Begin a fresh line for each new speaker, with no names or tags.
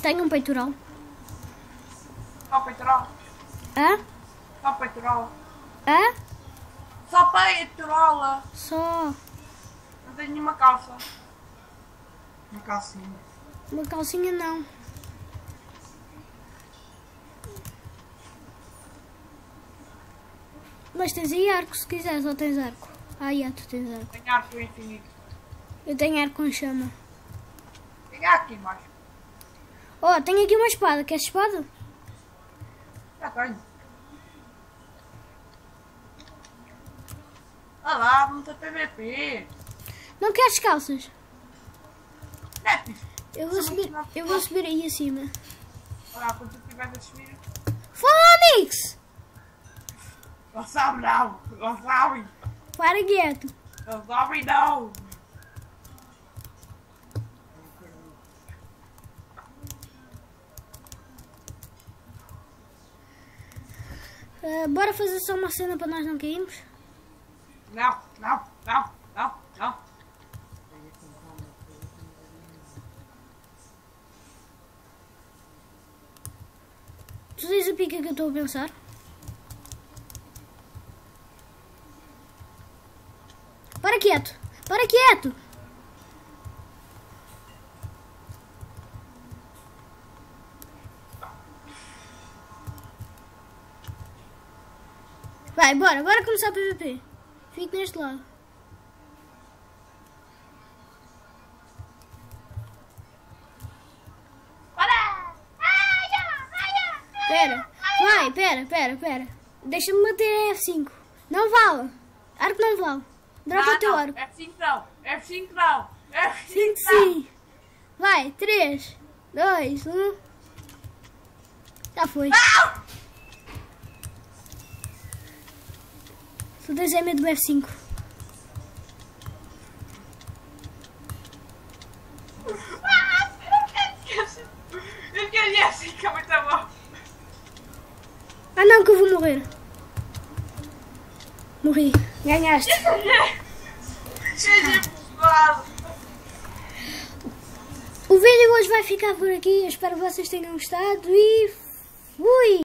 Tenho um peitoral.
Só peitoral.
Hã?
Só peitoral.
Hã?
Só peitoral.
Só
Não tenho nenhuma calça. Uma calcinha.
uma calcinha não. Mas tens aí arco se quiseres, ou tens arco? Ah, tu tens arco.
Tenho arco infinito.
Eu tenho arco com chama.
Tem aqui embaixo.
Oh, tenho aqui uma espada. Queres espada?
Já tenho. Olha lá, não tem PVP.
Não queres calças?
Neto.
Eu vou subir aí acima.
Olha lá, quando tu estiveres a subir.
Fónix!
Não sabe não. Não sabe.
Para quieto.
Não sabe não.
Bora fazer só uma cena para nós não cairmos?
Não, não, não, não, não.
Tu tens a pica que eu estou a pensar? Para quieto! Para quieto! Vai, bora começar o PVP. Fico neste lado. Pera. Deixa-me bater F5. Não vale. Arco não vale. Dropa o teu arco.
F5 não. F5 não. F5
5 sim. Vai, 3, 2, 1. Já foi. Tu tens medo do F5.
Eu queria F5, é muito bom.
Ah não, que eu vou morrer. Morri. Ganhaste. O vídeo hoje vai ficar por aqui. Eu espero que vocês tenham gostado e fui!